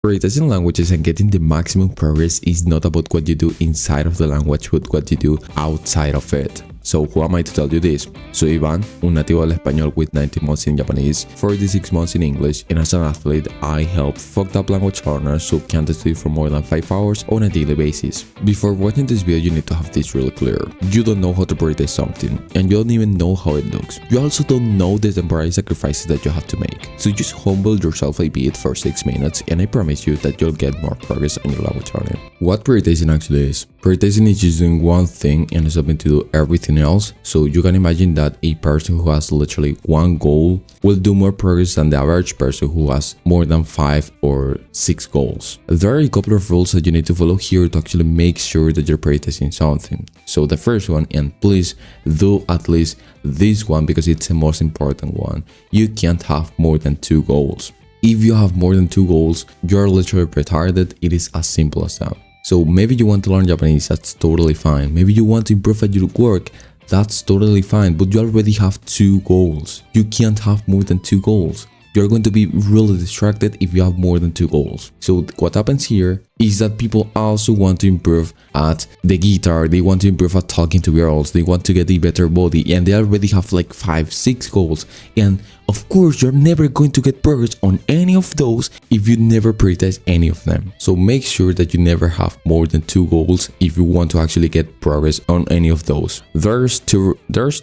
Prioritizing languages and getting the maximum progress is not about what you do inside of the language, but what you do outside of it. So who am I to tell you this? Soy Iván, un nativo del español with 19 months in Japanese, 46 months in English, and as an athlete, I help fucked up language learners who can't study for more than 5 hours on a daily basis. Before watching this video, you need to have this really clear. You don't know how to prioritize something, and you don't even know how it looks. You also don't know the temporary sacrifices that you have to make. So just humble yourself a bit for 6 minutes, and I promise you that you'll get more progress on your language learning. What prioritizing actually is? Prioritizing is just doing one thing and stopping to do everything else. So you can imagine that a person who has literally one goal will do more progress than the average person who has more than 5 or 6 goals. There are a couple of rules that you need to follow here to actually make sure that you're prioritizing something. So the first one, and please do at least this one because it's the most important one, you can't have more than 2 goals. If you have more than 2 goals, you're literally retarded. It is as simple as that. So maybe you want to learn Japanese, that's totally fine. Maybe you want to improve at your work, that's totally fine, but you already have 2 goals. You can't have more than 2 goals. You're going to be really distracted if you have more than 2 goals. So what happens here is that people also want to improve at the guitar, they want to improve at talking to girls, they want to get a better body, and they already have like 5-6 goals. And of course, you're never going to get progress on any of those if you never prioritize any of them. So make sure that you never have more than 2 goals if you want to actually get progress on any of those. There's two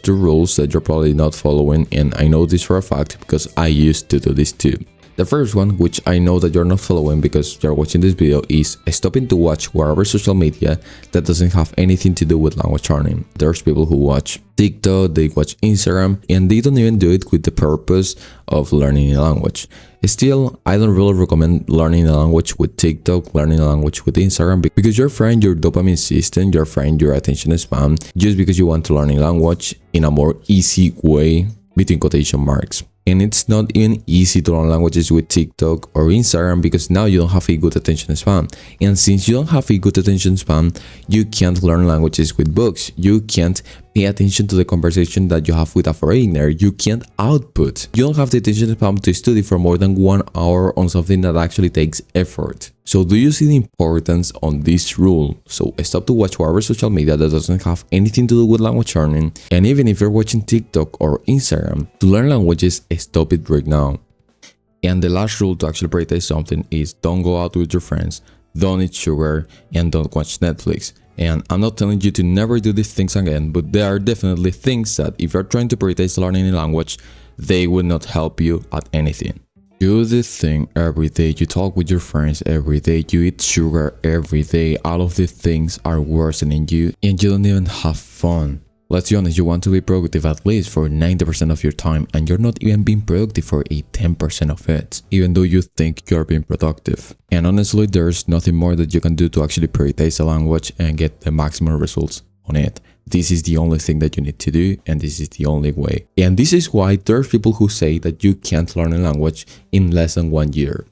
rules that you're probably not following, and I know this for a fact because I used to do this too. The first one, which I know that you're not following because you're watching this video, is stopping to watch whatever social media that doesn't have anything to do with language learning. There's people who watch TikTok, they watch Instagram, and they don't even do it with the purpose of learning a language. Still, I don't really recommend learning a language with TikTok, learning a language with Instagram, because you're frying your dopamine system, you're frying your attention span, just because you want to learn a language in a more easy way, between quotation marks. And it's not even easy to learn languages with TikTok or Instagram because now you don't have a good attention span. And since you don't have a good attention span, you can't learn languages with books. You can't pay attention to the conversation that you have with a foreigner. You can't output. You don't have the attention span to study for more than 1 hour on something that actually takes effort. So do you see the importance on this rule? So stop to watch whatever social media that doesn't have anything to do with language learning. And even if you're watching TikTok or Instagram, to learn languages, stop it right now. And the last rule to actually prioritize something is don't go out with your friends, don't eat sugar, and don't watch Netflix. And I'm not telling you to never do these things again, but there are definitely things that if you're trying to prioritize learning a language, they will not help you at anything. You do this thing every day, you talk with your friends every day, you eat sugar every day, all of these things are worsening you and you don't even have fun. Let's be honest, you want to be productive at least for 90% of your time and you're not even being productive for a 10% of it, even though you think you're being productive. And honestly, there's nothing more that you can do to actually prioritize a language and get the maximum results on it. This is the only thing that you need to do, and this is the only way. And this is why there's people who say that you can't learn a language in less than 1 year.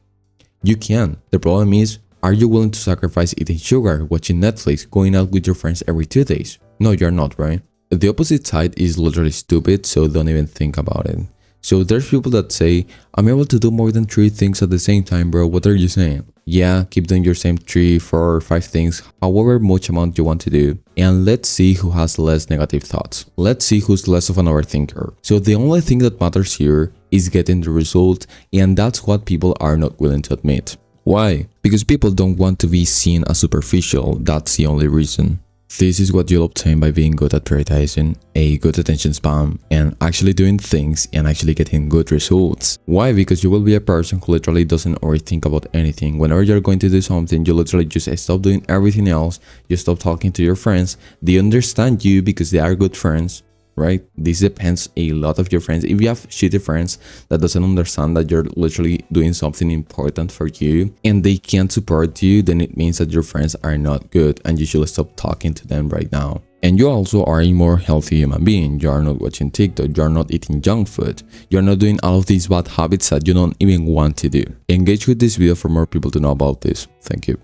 You can. The problem is, are you willing to sacrifice eating sugar, watching Netflix, going out with your friends every 2 days? No, you're not, right? The opposite side is literally stupid, so don't even think about it. So there's people that say, I'm able to do more than 3 things at the same time, bro. What are you saying? Yeah, keep doing your same 3, 4, or 5 things, however much amount you want to do. And let's see who has less negative thoughts. Let's see who's less of an overthinker. So the only thing that matters here is getting the result, and that's what people are not willing to admit. Why? Because people don't want to be seen as superficial, that's the only reason. This is what you'll obtain by being good at prioritizing, a good attention span, and actually doing things and actually getting good results. Why? Because you will be a person who literally doesn't overthink about anything. Whenever you're going to do something, you literally just stop doing everything else, you stop talking to your friends, they understand you because they are good friends, right? This depends a lot of your friends. If you have shitty friends that doesn't understand that you're literally doing something important for you and they can't support you, then it means that your friends are not good and you should stop talking to them right now. And you also are a more healthy human being. You are not watching TikTok, you are not eating junk food, you are not doing all of these bad habits that you don't even want to do. Engage with this video for more people to know about this. Thank you.